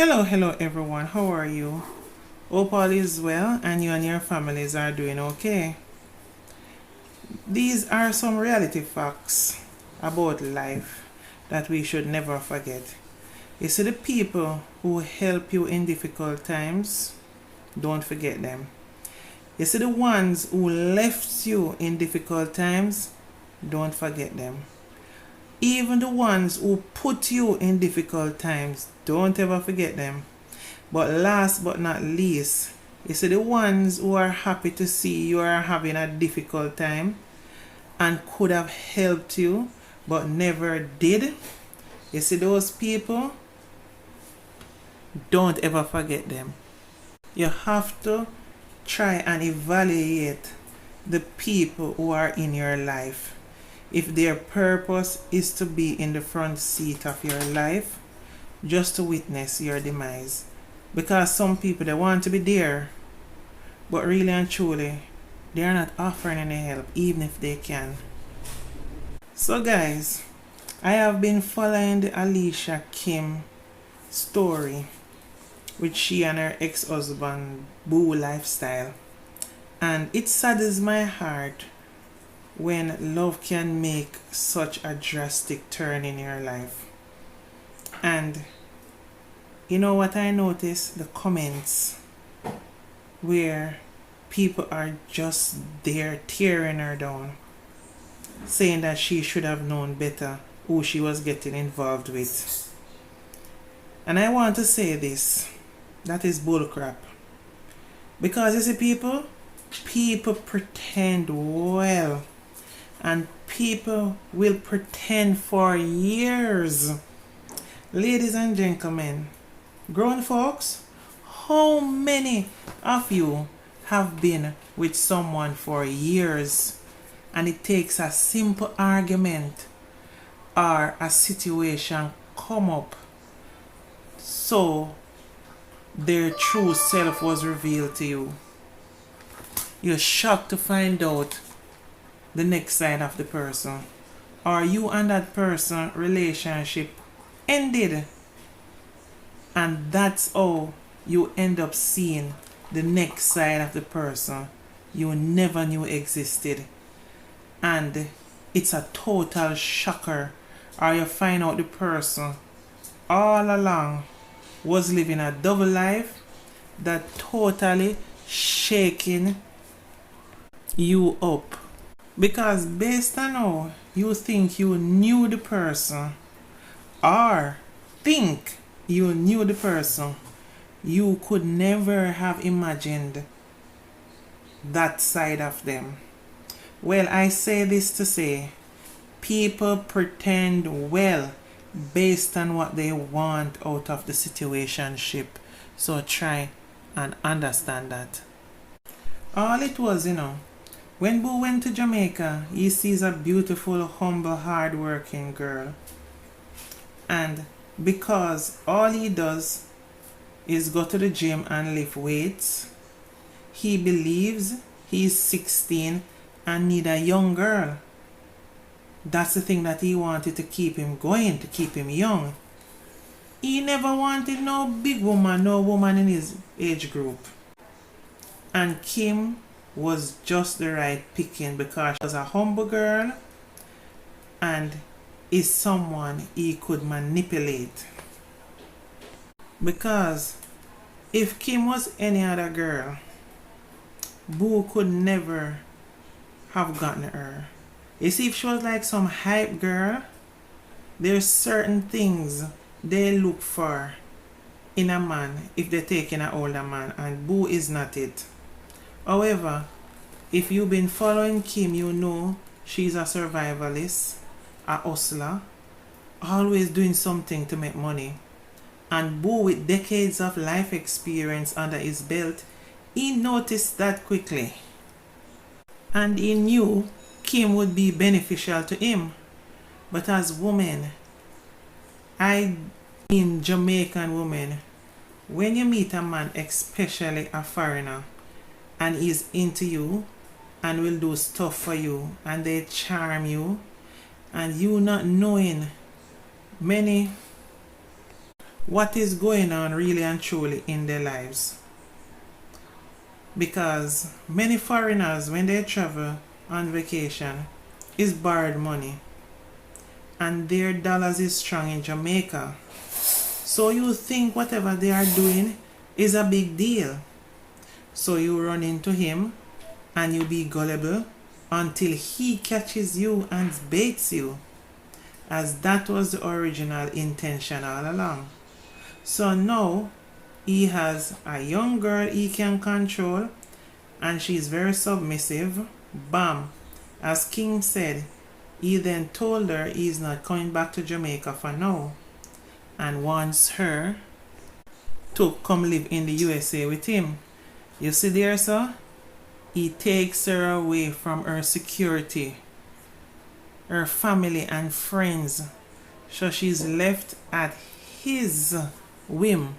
Hello everyone, how are you? Hope all is well and you and your families are doing okay. These are some reality facts about life that we should never forget. You see, the people who help you in difficult times, don't forget them. You see, the ones who left you in difficult times, don't forget them. Even the ones who put you in difficult times, don't ever forget them. But last but not least, you see, the ones who are happy to see you are having a difficult time and could have helped you but never did. You see, those people, don't ever forget them. You have to try and evaluate the people who are in your life. If their purpose is to be in the front seat of your life, just to witness your demise. Because some people, they want to be there, but really and truly, they are not offering any help, even if they can. So guys, I have been following the Alicia Kim story with she and her ex-husband Boo lifestyle. And it saddens my heart when love can make such a drastic turn in your life. And you know what I noticed? The comments where people are just there tearing her down, saying that she should have known better who she was getting involved with. And I want to say this, that is bullcrap. Because you see, people pretend well. And people will pretend for years. Ladies and gentlemen, grown folks, how many of you have been with someone for years and it takes a simple argument or a situation come up so their true self was revealed to you? You're shocked to find out the next side of the person, or you and that person relationship ended, and that's how you end up seeing the next side of the person you never knew existed, and it's a total shocker. Or you find out the person all along was living a double life that totally shaking you up. Because based on how you think you knew the person or think you knew the person, you could never have imagined that side of them. Well, I say this to say, people pretend well based on what they want out of the situationship. So try and understand that. All it was, when Boo went to Jamaica, he sees a beautiful, humble, hard-working girl. And because all he does is go to the gym and lift weights, he believes he's 16 and need a young girl. That's the thing that he wanted to keep him going, to keep him young. He never wanted no big woman, no woman in his age group. And Kim was just the right picking because she was a humble girl and is someone he could manipulate. Because if Kim was any other girl, Boo could never have gotten her. You see, if she was like some hype girl, there's certain things they look for in a man if they're taking an older man, and Boo is not it. However, if you've been following Kim, you know she's a survivalist, a hustler, always doing something to make money. And Boo, with decades of life experience under his belt, he noticed that quickly. And he knew Kim would be beneficial to him. But as women, in Jamaican women, when you meet a man, especially a foreigner, and he's into you and will do stuff for you and they charm you, and you not knowing many what is going on really and truly in their lives. Because many foreigners, when they travel on vacation, is borrowed money, and their dollars is strong in Jamaica. So you think whatever they are doing is a big deal. So you run into him and you be gullible until he catches you and baits you, as that was the original intention all along. So now he has a young girl he can control, and she's very submissive. Bam! As King said, he then told her he's not coming back to Jamaica for now, and wants her to come live in the USA with him. You see there, sir? He takes her away from her security, her family and friends, so she's left at his whim.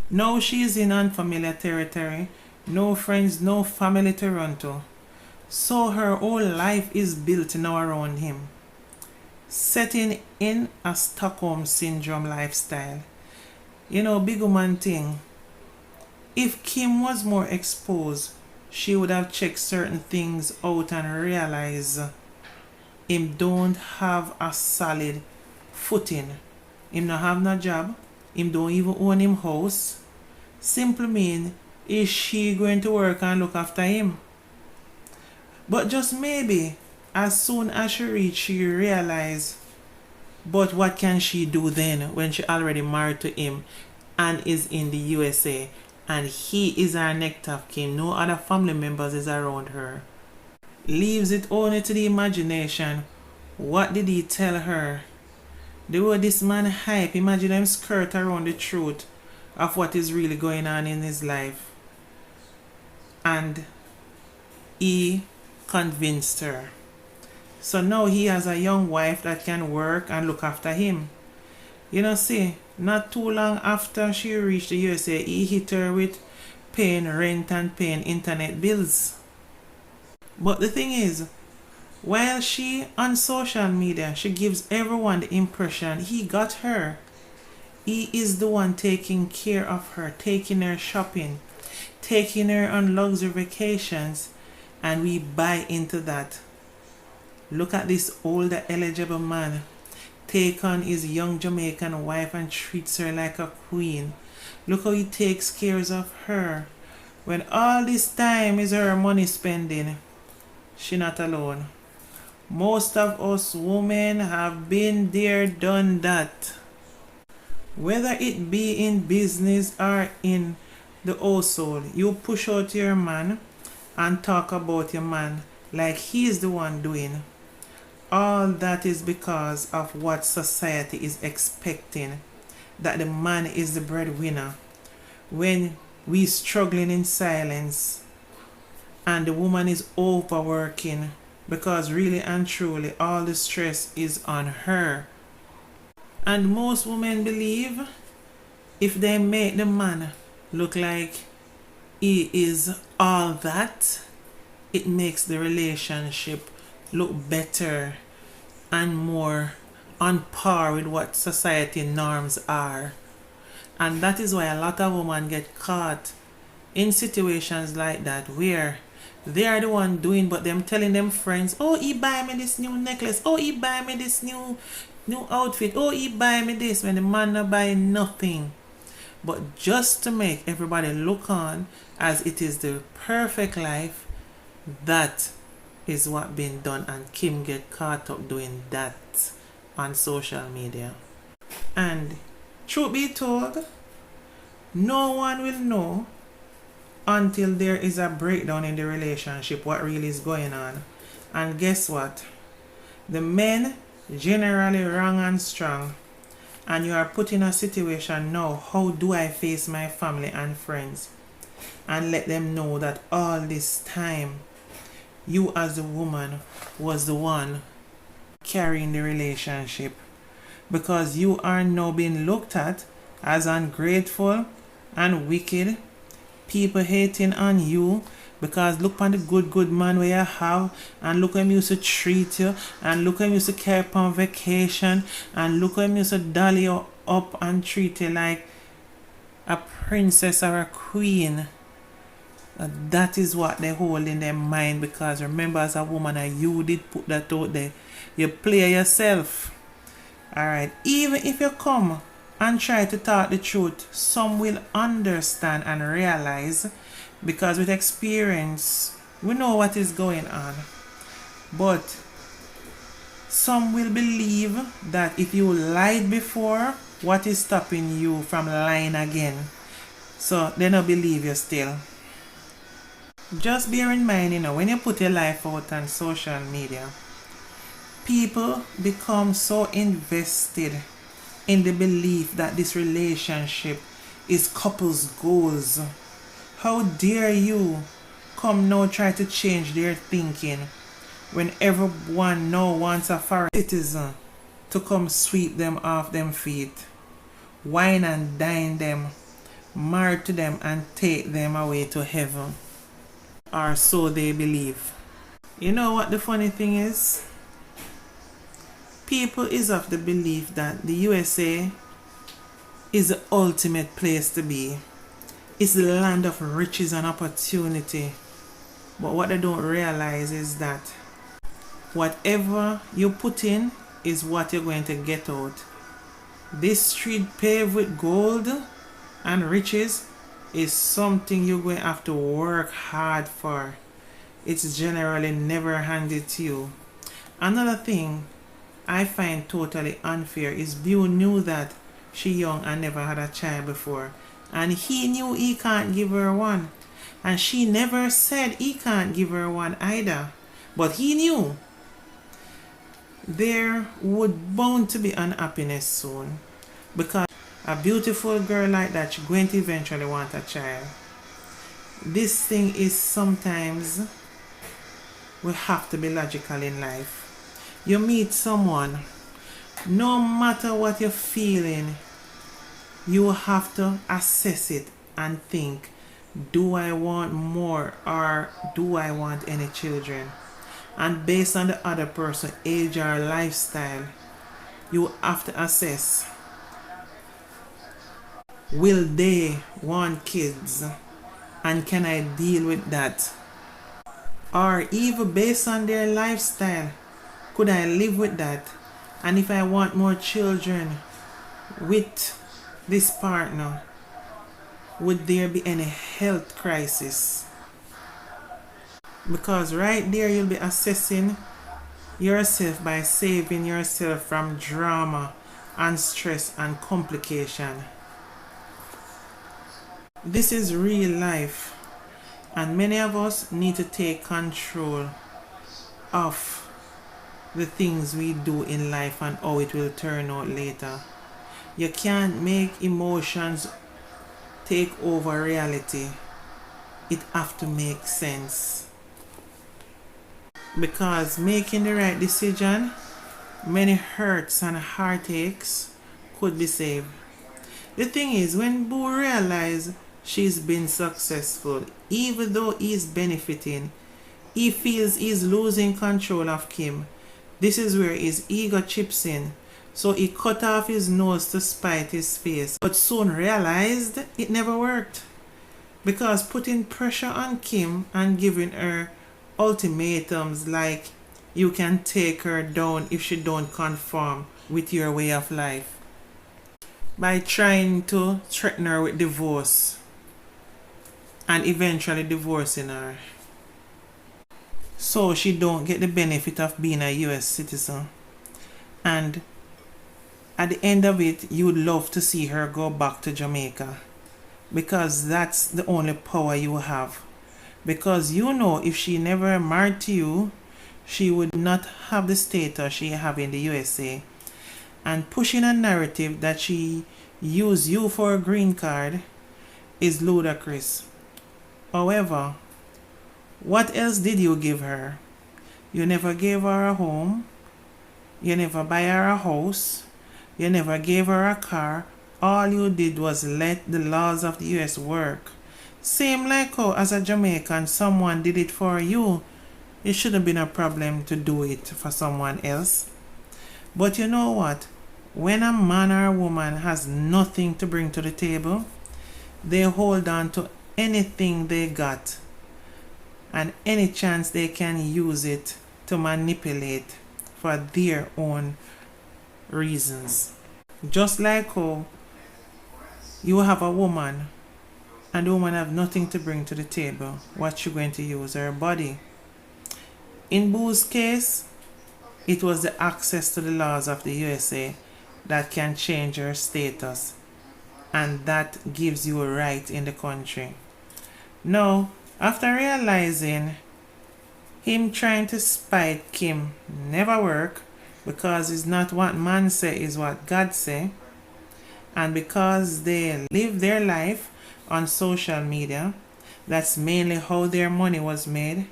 Now she's in unfamiliar territory, no friends, no family to run to. So her whole life is built now around him, setting in a Stockholm Syndrome lifestyle. You know, big woman thing. If Kim was more exposed, she would have checked certain things out and realized him don't have a solid footing. Him not have no job. Him don't even own him house. Simply mean, is she going to work and look after him? But just maybe, as soon as she reach, she realize, but what can she do then when she already married to him and is in the USA? And he is her next of kin, no other family members is around her. Leaves it only to the imagination. What did he tell her? The way this man hype, imagine him skirt around the truth of what is really going on in his life. And he convinced her. So now he has a young wife that can work and look after him. You know, see, not too long after she reached the USA, he hit her with paying rent and paying internet bills. But the thing is, while she on social media, she gives everyone the impression he got her. He is the one taking care of her, taking her shopping, taking her on luxury vacations, and we buy into that. Look at this older eligible man take on his young Jamaican wife and treats her like a queen. Look how he takes care of her. When all this time is her money spending, she not alone. Most of us women have been there, done that. Whether it be in business or in the household, you push out your man and talk about your man like he's the one doing. All that is because of what society is expecting, that the man is the breadwinner, when we struggling in silence and the woman is overworking, because really and truly all the stress is on her. And most women believe if they make the man look like he is all that, it makes the relationship look better and more on par with what society norms are. And that is why a lot of women get caught in situations like that, where they are the one doing, but them telling them friends, oh, he buy me this new necklace, oh, he buy me this new outfit, oh, he buy me this, when the man not buy nothing. But just to make everybody look on as it is the perfect life, that is what been done, and Kim get caught up doing that on social media. And truth be told, no one will know until there is a breakdown in the relationship what really is going on. And guess what? The men generally wrong and strong, and you are put in a situation now, how do I face my family and friends and let them know that all this time you as the woman was the one carrying the relationship, because you are now being looked at as ungrateful and wicked, people hating on you because look on the good man where you have, and look how him used to treat you, and look how him used to carry on vacation, and look how him used to dolly you up and treat you like a princess or a queen. That is what they hold in their mind, because remember, as a woman, you did put that out there. You play yourself. Alright, even if you come and try to talk the truth, some will understand and realize, because with experience, we know what is going on. But some will believe that if you lied before, what is stopping you from lying again? So they don't believe you still. Just bear in mind, when you put your life out on social media, people become so invested in the belief that this relationship is couples goals. How dare you come now try to change their thinking when everyone now wants a foreign citizen to come sweep them off them feet, wine and dine them, marry to them and take them away to heaven. Or so they believe. You know what the funny thing is? People is of the belief that the USA is the ultimate place to be. It's the land of riches and opportunity. But what they don't realize is that whatever you put in is what you're going to get out. This street paved with gold and riches is something you're going to have to work hard for. It's generally never handed to you. Another thing I find totally unfair is Bew knew that she young and never had a child before, and he knew he can't give her one, and she never said he can't give her one either, but he knew there would bound to be unhappiness soon, because a beautiful girl like that, she's going to eventually want a child. This thing is sometimes we have to be logical in life. You meet someone, no matter what you're feeling, you have to assess it and think, do I want more or do I want any children? And based on the other person's age or lifestyle, you have to assess, will they want kids and can I deal with that? Or even based on their lifestyle, could I live with that? And if I want more children with this partner, would there be any health crisis? Because right there you'll be assessing yourself by saving yourself from drama and stress and complication. This is real life, and many of us need to take control of the things we do in life and how it will turn out later. You can't make emotions take over reality. It have to make sense. Because making the right decision, many hurts and heartaches could be saved. The thing is, when Boo realized she's been successful, even though he's benefiting, he feels he's losing control of Kim. This is where his ego chips in. So he cut off his nose to spite his face, but soon realized it never worked. Because putting pressure on Kim and giving her ultimatums like you can take her down if she don't conform with your way of life, by trying to threaten her with divorce and eventually divorcing her so she don't get the benefit of being a US citizen. And at the end of it, you would love to see her go back to Jamaica, because that's the only power you have. Because you know, if she never married to you, she would not have the status she have in the USA. And pushing a narrative that she used you for a green card is ludicrous. However, what else did you give her? You never gave her a home. You never buy her a house. You never gave her a car. All you did was let the laws of the US work. Same like how as a Jamaican someone did it for you. It shouldn't have been a problem to do it for someone else. But you know what? When a man or a woman has nothing to bring to the table, they hold on to anything they got and any chance they can use it to manipulate for their own reasons. Just like how you have a woman and the woman have nothing to bring to the table, what she going to use? Her body. In Boo's case, it was the access to the laws of the USA that can change her status, and that gives you a right in the country. Now, after realizing him trying to spite Kim never work, because it's not what man say, is what God say, and because they live their life on social media, that's mainly how their money was made.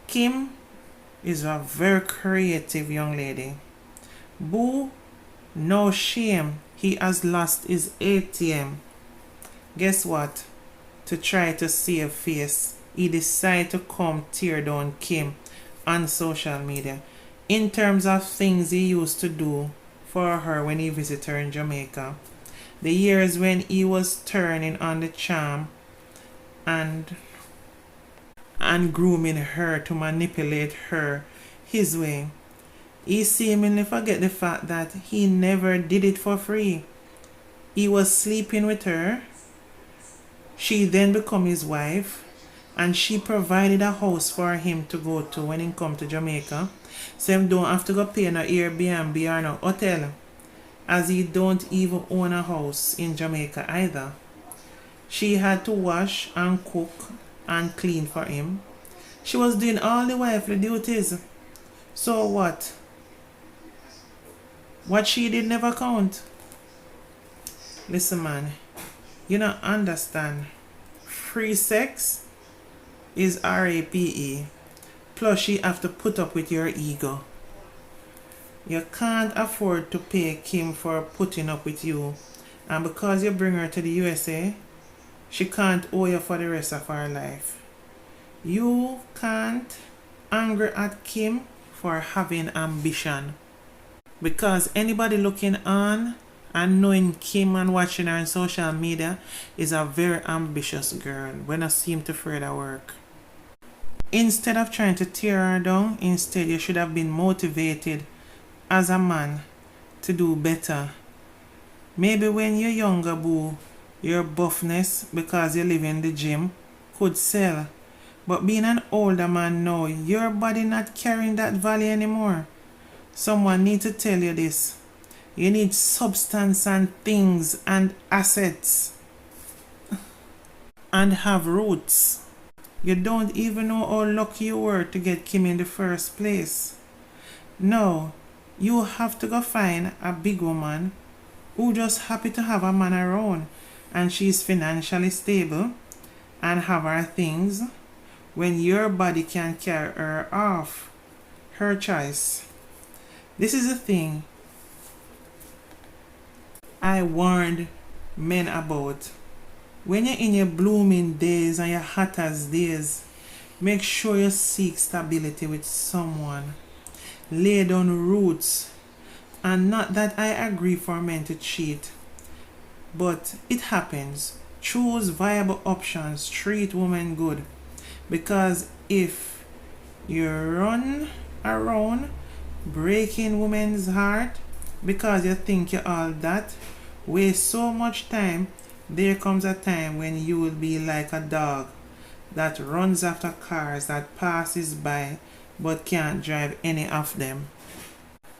Kim is a very creative young lady. Boo, no shame, he has lost his ATM. Guess what? To try to save face, he decided to come tear down Kim on social media in terms of things he used to do for her when he visited her in Jamaica. The years when he was turning on the charm and grooming her to manipulate her his way. He seemingly forget the fact that he never did it for free. He was sleeping with her. She then became his wife, and she provided a house for him to go to when he come to Jamaica. So him don't have to go pay no Airbnb or no hotel, as he don't even own a house in Jamaica either. She had to wash and cook and clean for him. She was doing all the wifely duties. So what? What she did never count. Listen, man, you don't understand. Free sex is RAPE. Plus, you have to put up with your ego. You can't afford to pay Kim for putting up with you. And because you bring her to the USA, she can't owe you for the rest of her life. You can't angry at Kim for having ambition. Because anybody looking on and knowing Kim and watching her on social media is a very ambitious girl when I seem to further work. Instead of trying to tear her down, instead you should have been motivated as a man to do better. Maybe when you're younger, boo, your buffness, because you live in the gym, could sell. But being an older man now, your body not carrying that value anymore. Someone need to tell you this. You need substance and things and assets. And have roots. You don't even know how lucky you were to get Kim in the first place. No, you have to go find a big woman who just happy to have a man around and she's financially stable and have her things when your body can carry her off. Her choice. This is the thing I warned men about. When you're in your blooming days and your hottest days, make sure you seek stability with someone. Lay down roots. And not that I agree for men to cheat, but it happens. Choose viable options. Treat women good. Because if you run around breaking women's heart because you think you're all that, waste so much time, there comes a time when you will be like a dog that runs after cars that passes by but can't drive any of them.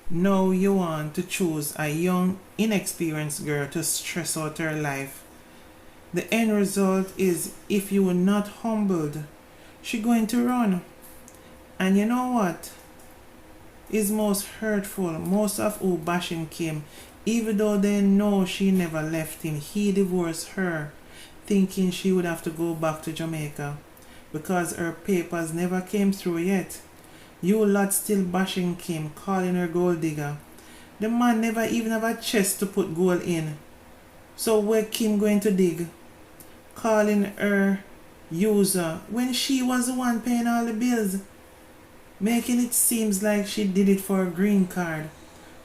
Now you want to choose a young, inexperienced girl to stress out her life. The end result is, if you were not humbled, she's going to run. And you know what is most hurtful? Most of who bashing Kim, even though they know she never left him, he divorced her, thinking she would have to go back to Jamaica because her papers never came through yet. You lot still bashing Kim, calling her gold digger. The man never even have a chest to put gold in. So where Kim going to dig? Calling her user when she was the one paying all the bills. Making it seems like she did it for a green card.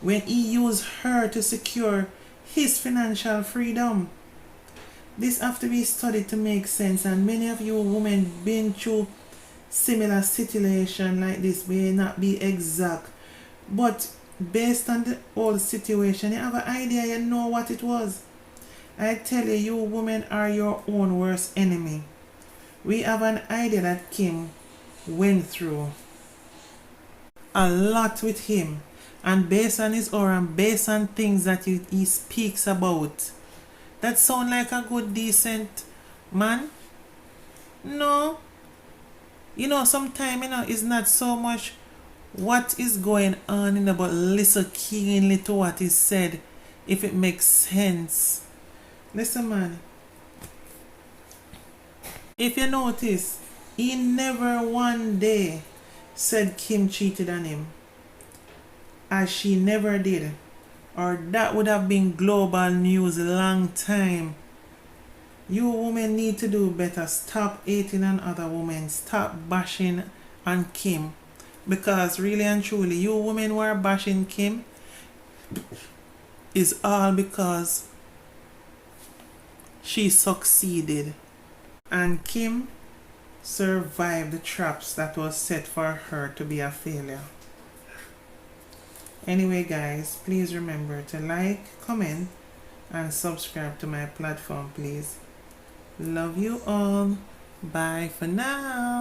when he used her to secure his financial freedom. This have to be studied to make sense, and many of you women been through similar situation like this. May not be exact, but based on the whole situation, you have an idea, you know what it was. I tell you, you women are your own worst enemy. We have an idea that Kim went through a lot with him, and based on his aura and based on things that he speaks about, that sound like a good decent man. No, sometimes it's not so much what is going on but listen keenly to what is said, if it makes sense. Listen, man, if you notice, he never one day said Kim cheated on him, as she never did, or that would have been global news a long time. You women need to do better. Stop hating on other women. Stop bashing on Kim. Because really and truly, you women who are bashing Kim is all because she succeeded. And Kim survived the traps that was set for her to be a failure. Anyway, guys, please remember to like, comment, and subscribe to my platform, please. Love you all. Bye for now.